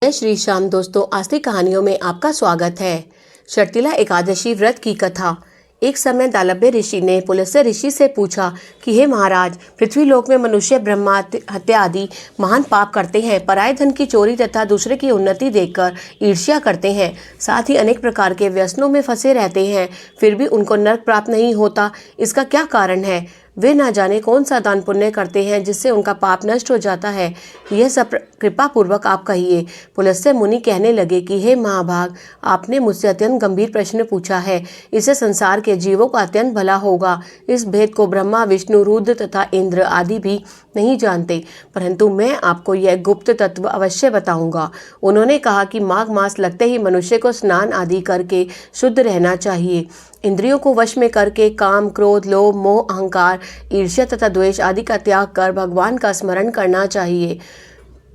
जय श्री श्याम दोस्तों, आज की कहानियों में आपका स्वागत है। शर्तिला एकादशी व्रत की कथा। एक समय दालभ्य ऋषि ने पुलस्त्य ऋषि से पूछा कि हे महाराज, पृथ्वी लोक में मनुष्य ब्रह्मा हत्या आदि महान पाप करते हैं, पराये धन की चोरी तथा दूसरे की उन्नति देखकर ईर्ष्या करते हैं, साथ ही अनेक प्रकार के व्यसनों में फंसे रहते हैं, फिर भी उनको नरक प्राप्त नहीं होता। इसका क्या कारण है? वे ना जाने कौन सा दान पुण्य करते हैं जिससे उनका पाप नष्ट हो जाता है। यह सब कृपा पूर्वक आप कहिए। पुलस्त्य मुनि कहने लगे कि हे महाभाग, आपने मुझसे अत्यंत गंभीर प्रश्न पूछा है। इससे संसार के जीवों का अत्यंत भला होगा। इस भेद को ब्रह्मा, विष्णु, रुद्र तथा इंद्र आदि भी नहीं जानते, परंतु मैं आपको यह गुप्त तत्व अवश्य बताऊंगा। उन्होंने कहा कि माघ मास लगते ही मनुष्य को स्नान आदि करके शुद्ध रहना चाहिए। इंद्रियों को वश में करके काम, क्रोध, लोभ, मोह, अहंकार, ईर्ष्या तथा द्वेष आदि का त्याग कर भगवान का स्मरण करना चाहिए।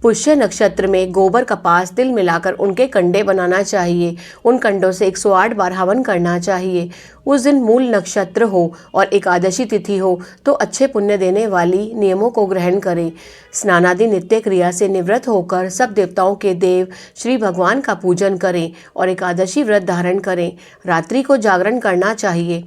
पुष्य नक्षत्र में गोबर, कपास, तिल मिलाकर उनके कंडे बनाना चाहिए। उन कंडों से 108 बार हवन करना चाहिए। उस दिन मूल नक्षत्र हो और एकादशी तिथि हो तो अच्छे पुण्य देने वाली नियमों को ग्रहण करें। स्नानादि नित्य क्रिया से निवृत्त होकर सब देवताओं के देव श्री भगवान का पूजन करें और एकादशी व्रत धारण करें। रात्रि को जागरण करना चाहिए।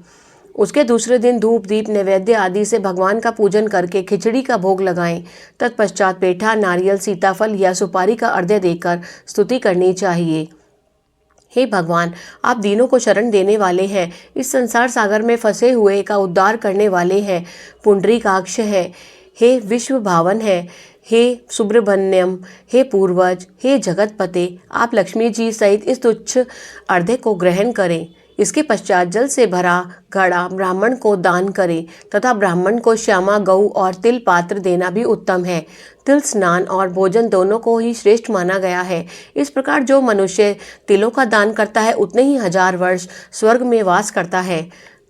उसके दूसरे दिन धूप, दीप, नैवेद्य आदि से भगवान का पूजन करके खिचड़ी का भोग लगाएं। तत्पश्चात पेठा, नारियल, सीताफल या सुपारी का अर्घ्य देकर स्तुति करनी चाहिए। हे भगवान, आप दीनों को शरण देने वाले हैं, इस संसार सागर में फंसे हुए का उद्धार करने वाले हैं। पुंडरीकाक्ष है, हे विश्व भावन है, हे सुब्रह्मण्यम, हे पूर्वज, हे जगतपते, आप लक्ष्मी जी सहित इस तुच्छ अर्घ्य को ग्रहण करें। इसके पश्चात जल से भरा घड़ा ब्राह्मण को दान करें तथा ब्राह्मण को श्यामा गऊ और तिल पात्र देना भी उत्तम है। तिल स्नान और भोजन दोनों को ही श्रेष्ठ माना गया है। इस प्रकार जो मनुष्य तिलों का दान करता है उतने ही 1000 वर्ष स्वर्ग में वास करता है।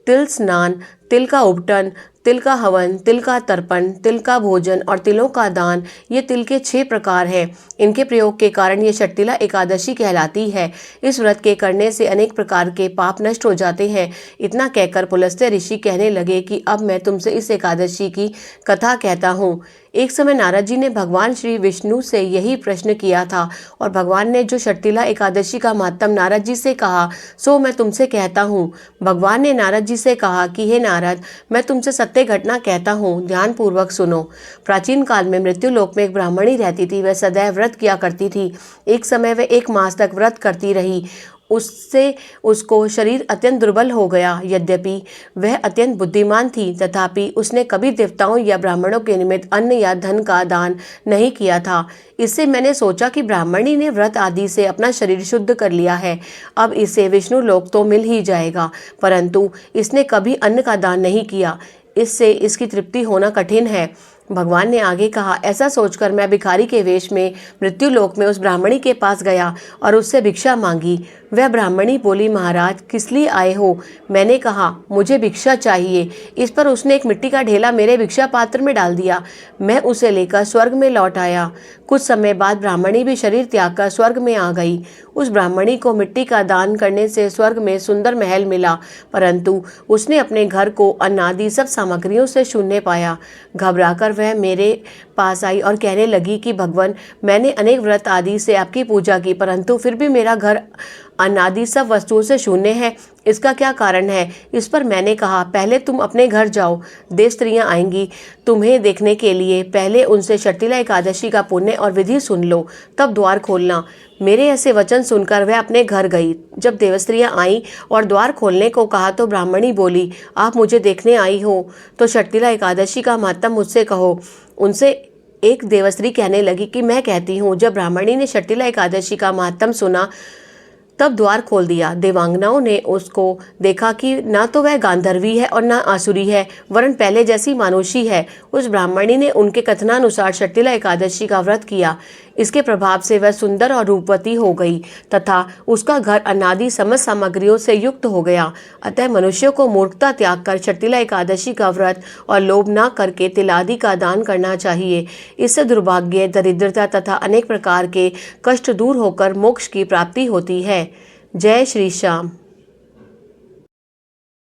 तिल स्नान, तिल का उपटन, तिल का हवन, तिल का तर्पण, तिल का भोजन और तिलों का दान, ये तिल के 6 प्रकार हैं। इनके प्रयोग के कारण ये शर्तिला एकादशी कहलाती है। इस व्रत के करने से अनेक प्रकार के पाप नष्ट हो जाते हैं। इतना कहकर पुलस्त्य ऋषि कहने लगे कि अब मैं तुमसे इस एकादशी की कथा कहता हूँ। एक समय नारद जी ने भगवान श्री विष्णु से यही प्रश्न किया था और भगवान ने जो शर्तिला एकादशी का महात्म नारद जी से कहा सो मैं तुमसे कहता हूँ। भगवान ने नारद जी से कहा कि हे नारद, मैं तुमसे सत्य घटना कहता हूँ, ध्यान पूर्वक सुनो। प्राचीन काल में मृत्यु लोक में एक ब्राह्मणी रहती थी। वह सदैव व्रत किया करती थी। एक समय वह 1 मास तक व्रत करती रही। उससे उसको शरीर अत्यंत दुर्बल हो गया। यद्यपि वह अत्यंत बुद्धिमान थी, तथापि उसने कभी देवताओं या ब्राह्मणों के निमित्त अन्न या धन का दान नहीं किया था। इससे मैंने सोचा कि ब्राह्मणी ने व्रत आदि से अपना शरीर शुद्ध कर लिया है, अब इसे विष्णु लोक तो मिल ही जाएगा, परंतु इसने कभी अन्न का दान नहीं किया। इससे इसकी तृप्ति होना कठिन है। भगवान ने आगे कहा, ऐसा सोचकर मैं भिखारी के वेश में मृत्यु लोक में उस ब्राह्मणी के पास गया और उससे भिक्षा मांगी। वह ब्राह्मणी बोली, महाराज, किस लिए आए हो? मैंने कहा, मुझे भिक्षा चाहिए। इस पर उसने एक मिट्टी का ढेला मेरे भिक्षा पात्र में डाल दिया। मैं उसे लेकर स्वर्ग में लौट आया। कुछ समय बाद ब्राह्मणी भी शरीर त्याग कर स्वर्ग में आ गई। उस ब्राह्मणी को मिट्टी का दान करने से स्वर्ग में सुंदर महल मिला, परंतु उसने अपने घर को अनादि सब सामग्रियों से शून्य पाया। घबराकर वह मेरे पास आई और कहने लगी कि भगवान, मैंने अनेक व्रत आदि से आपकी पूजा की, परंतु फिर भी मेरा घर अनादि सब वस्तुओं से शून्य है। इसका क्या कारण है? इस पर मैंने कहा, पहले तुम अपने घर जाओ, देव स्त्रियां आएंगी तुम्हें देखने के लिए। पहले उनसे शर्तिला एकादशी का पुण्य और विधि सुन लो, तब द्वार खोलना। मेरे ऐसे वचन सुनकर वह अपने घर गई। जब देवस्त्रियां आईं और द्वार खोलने को कहा तो ब्राह्मणी बोली, आप मुझे देखने आई हो तो शर्तिला एकादशी का महात्म मुझसे कहो। उनसे एक देवस्त्री कहने लगी कि मैं कहती हूँ। जब ब्राह्मणी ने शर्तिला एकादशी का महात्म सुना तब द्वार खोल दिया। देवांगनाओं ने उसको देखा कि ना तो वह गांधर्वी है और ना आसुरी है, वरन पहले जैसी मानुषी है। उस ब्राह्मणी ने उनके कथनानुसार शर्तिला एकादशी का व्रत किया। इसके प्रभाव से वह सुंदर और रूपवती हो गई तथा उसका घर अनादि समस्त सामग्रियों से युक्त हो गया। अतः मनुष्य को मूर्खता त्याग कर शर्तिला एकादशी का व्रत और लोभ न करके तिलादि का दान करना चाहिए। इससे दुर्भाग्य, दरिद्रता तथा अनेक प्रकार के कष्ट दूर होकर मोक्ष की प्राप्ति होती है। जय श्री श्याम।